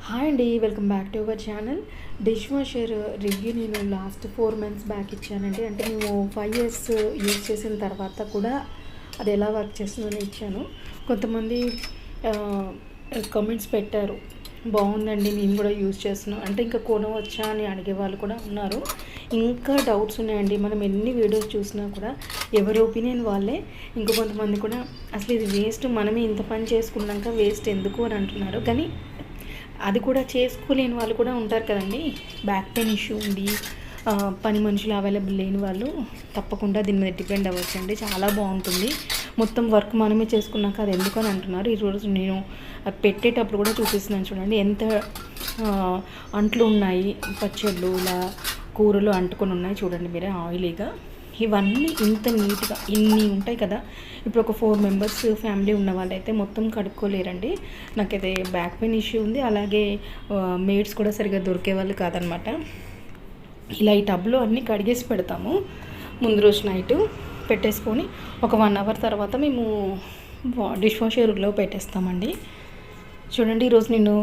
Hi అండి, welcome back to our channel. Dish washer review నేను last 4 months back ఇచ్చానండి. అంటే మేము 5 years యూజ్ చేసిన తర్వాత కూడా అది ఎలా వర్క్ చేస్తుందని ఇచ్చాను. కొంతమంది కామెంట్స్ పెట్టారు, బాగుందండి మేము కూడా యూజ్ చేస్తున్నాం అంటే ఇంకా కొనవచ్చా అని అడిగే వాళ్ళు కూడా ఉన్నారు. ఇంకా డౌట్స్ ఉన్నాయండి. మనం ఎన్ని వీడియోస్ చూసినా కూడా ఎవరి ఒపీనియన్ వాళ్ళే. ఇంకా కొంతమంది కూడా అసలు ఇది వేస్ట్, మనమే ఇంత పని చేసుకున్నాక వేస్ట్ ఎందుకు అని అంటున్నారు. కానీ అది కూడా చేసుకోలేని వాళ్ళు కూడా ఉంటారు కదండి. బ్యాక్ పెయిన్ ఇష్యూ ఉండి పని మనుషులు అవైలబుల్ లేని వాళ్ళు తప్పకుండా దీని మీద డిపెండ్ అవ్వచ్చు అండి. చాలా బాగుంటుంది. మొత్తం వర్క్ మనమే చేసుకున్నాక అది ఎందుకు అని అంటున్నారు. ఈరోజు నేను పెట్టేటప్పుడు కూడా చూపిస్తున్నాను చూడండి, ఎంత అంట్లు ఉన్నాయి, పచ్చళ్ళు ఇలా కూరలు అంటుకొని ఉన్నాయి చూడండి మీరే, ఆయిలీగా. ఇవన్నీ ఇంత నీట్గా ఇన్ని ఉంటాయి కదా. ఇప్పుడు ఒక 4 members ఫ్యామిలీ ఉన్న వాళ్ళైతే మొత్తం కడుక్కోలేరండి. నాకైతే బ్యాక్ పెయిన్ ఇష్యూ ఉంది. అలాగే మేడ్స్ కూడా సరిగ్గా దొరికే వాళ్ళు కాదనమాట. ఇలా ఈ టబ్లో అన్నీ కడిగేసి పెడతాము. ముందు రోజు నైట్ పెట్టేసుకొని ఒక 1 hour తర్వాత మేము డిష్ వాషర్లో పెట్టేస్తామండి. చూడండి, ఈరోజు నేను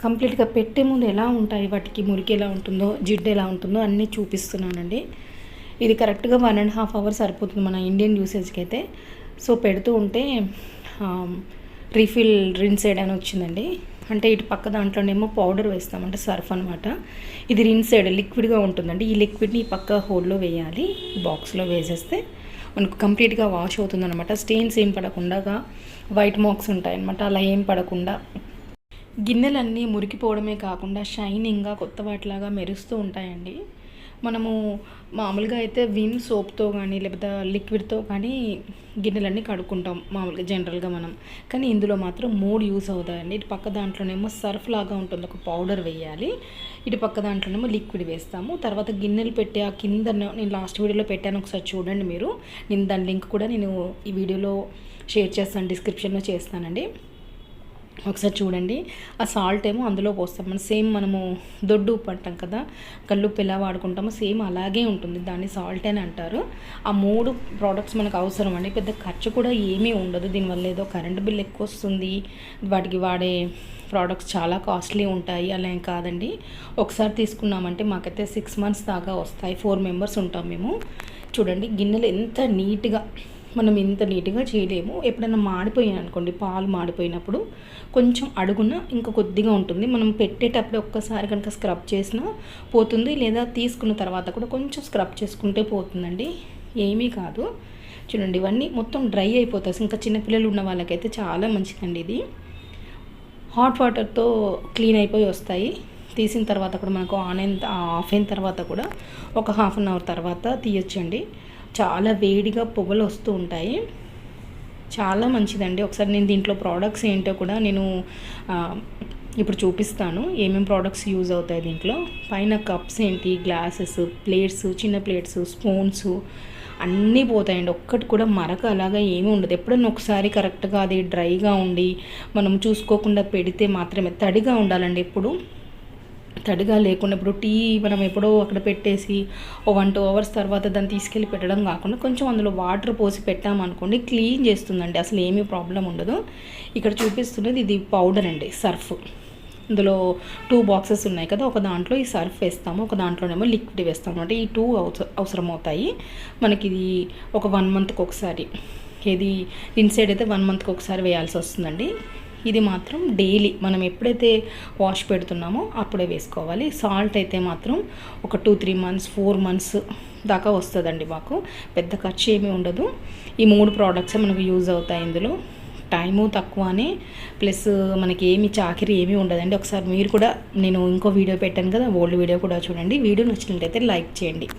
కంప్లీట్గా పెట్టే ముందు ఎలా ఉంటాయి, వాటికి మురికి ఎలా ఉంటుందో, జిడ్డు ఎలా ఉంటుందో అన్నీ చూపిస్తున్నానండి. ఇది కరెక్ట్గా 1.5 hours సరిపోతుంది మన ఇండియన్ యూసేజ్కి అయితే. సో పెడుతూ ఉంటే రీఫిల్ రిన్స్ సైడ్ అని వచ్చిందండి. అంటే ఇటు పక్క దాంట్లోనేమో పౌడర్ వేస్తామంటే సర్ఫ్ అనమాట. ఇది రిన్స్ సైడ్ లిక్విడ్గా ఉంటుందండి. ఈ లిక్విడ్ని ఈ పక్క హోల్లో వేయాలి. బాక్స్లో వేసేస్తే మనకు కంప్లీట్గా వాష్ అవుతుంది అనమాట. స్టెయిన్స్ ఏం పడకుండా, వైట్ మార్క్స్ ఉంటాయన్నమాట, అలా ఏం పడకుండా. గిన్నెలన్నీ మురికిపోవడమే కాకుండా షైనింగ్గా కొత్త వాటిలాగా మెరుస్తూ ఉంటాయండి. మనము మామూలుగా అయితే విమ్ సోప్తో కానీ లేకపోతే లిక్విడ్తో కానీ గిన్నెలన్నీ కడుక్కుంటాం మామూలుగా జనరల్గా మనం. కానీ ఇందులో మాత్రం 3 యూస్ అవుతాయండి. ఇటు పక్క దాంట్లోనేమో సర్ఫ్ లాగా ఉంటుంది, ఒక పౌడర్ వేయాలి. ఇటు పక్క దాంట్లోనేమో లిక్విడ్ వేస్తాము. తర్వాత గిన్నెలు పెట్టి ఆ కింద నేను లాస్ట్ వీడియోలో పెట్టాను, ఒకసారి చూడండి మీరు. నేను దాని లింక్ కూడా నేను ఈ వీడియోలో షేర్ చేస్తాను, డిస్క్రిప్షన్లో చేస్తానండి. ఒకసారి చూడండి. ఆ సాల్ట్ ఏమో అందులో పోస్తాం. మనం సేమ్ మనము దొడ్డు ఉప్పు అంటాం కదా, కల్లుప్పు ఎలా వాడుకుంటామో సేమ్ అలాగే ఉంటుంది. దాన్ని సాల్ట్ అని అంటారు. ఆ 3 ప్రోడక్ట్స్ మనకు అవసరం అండి. పెద్ద ఖర్చు కూడా ఏమీ ఉండదు. దీనివల్ల ఏదో కరెంటు బిల్ ఎక్కువ వస్తుంది, వాటికి వాడే ప్రోడక్ట్స్ చాలా కాస్ట్లీ ఉంటాయి, అలా ఏం కాదండి. ఒకసారి తీసుకున్నామంటే మాకైతే 6 months దాకా వస్తాయి. 4 members ఉంటాం మేము. చూడండి, గిన్నెలు ఎంత నీట్గా, మనం ఇంత నీట్గా చేయలేము. ఎప్పుడైనా మాడిపోయాయి అనుకోండి, పాలు మాడిపోయినప్పుడు కొంచెం అడుగున ఇంకా కొద్దిగా ఉంటుంది. మనం పెట్టేటప్పుడు ఒక్కసారి కనుక స్క్రబ్ చేసినా పోతుంది, లేదా తీసుకున్న తర్వాత కూడా కొంచెం స్క్రబ్ చేసుకుంటే పోతుందండి, ఏమీ కాదు. చూడండి, ఇవన్నీ మొత్తం డ్రై అయిపోతాయి. ఇంకా చిన్నపిల్లలు ఉన్న వాళ్ళకైతే చాలా మంచిదండి ఇది. హాట్ వాటర్తో క్లీన్ అయిపోయి వస్తాయి. తీసిన తర్వాత కూడా మనకు ఆఫ్ అయిన తర్వాత కూడా ఒక 1/2 hour తర్వాత తీయొచ్చండి. చాలా వేడిగా పొగలు వస్తూ ఉంటాయి. చాలా మంచిదండి. ఒకసారి నేను దీంట్లో ప్రోడక్ట్స్ ఏంటో కూడా నేను ఇప్పుడు చూపిస్తాను, ఏమేమి ప్రోడక్ట్స్ యూజ్ అవుతాయి దీంట్లో. పైన కప్స్ ఏంటి, గ్లాసెస్, ప్లేట్స్, చిన్న ప్లేట్స్, స్పూన్స్ అన్నీ పోతాయండి. ఒక్కటి కూడా మరక అలాగా ఏమీ ఉండదు. ఎప్పుడన్నా ఒకసారి కరెక్ట్గా అది డ్రైగా ఉండి మనం చూసుకోకుండా పెడితే మాత్రమే. తడిగా ఉండాలండి ఎప్పుడు, తడిగా లేకుండా. ఇప్పుడు టీ మనం ఎప్పుడో అక్కడ పెట్టేసి 1-2 hours తర్వాత దాన్ని తీసుకెళ్ళి పెట్టడం కాకుండా కొంచెం అందులో వాటర్ పోసి పెట్టామనుకోండి, క్లీన్ చేస్తుందండి, అసలు ఏమీ ప్రాబ్లం ఉండదు. ఇక్కడ చూపిస్తున్నది ఇది పౌడర్ అండి, సర్ఫ్. ఇందులో 2 boxes ఉన్నాయి కదా, ఒక దాంట్లో ఈ సర్ఫ్ వేస్తాము, ఒక దాంట్లోనేమో లిక్విడ్ వేస్తాము. అంటే ఈ 2 అవసరం అవుతాయి మనకి. ఇది ఒక 1 monthకి ఒకసారి, ఇది ఇన్సైడ్ అయితే 1 monthకి ఒకసారి వేయాల్సి వస్తుందండి. ఇది మాత్రం డైలీ మనం ఎప్పుడైతే వాష్ పెడుతున్నామో అప్పుడే వేసుకోవాలి. సాల్ట్ అయితే మాత్రం ఒక 2-3 months 4 months దాకా వస్తుందండి మాకు. పెద్ద ఖర్చు ఏమీ ఉండదు. ఈ 3 ప్రోడక్ట్సే మనకు యూజ్ అవుతాయి. ఇందులో టైము తక్కువనే, ప్లస్ మనకి ఏమి చాకిరీ ఏమీ ఉండదండి. ఒకసారి మీరు కూడా, నేను ఇంకో వీడియో పెట్టాను కదా, ఓల్డ్ వీడియో కూడా చూడండి. వీడియో నచ్చినట్లయితే లైక్ చేయండి.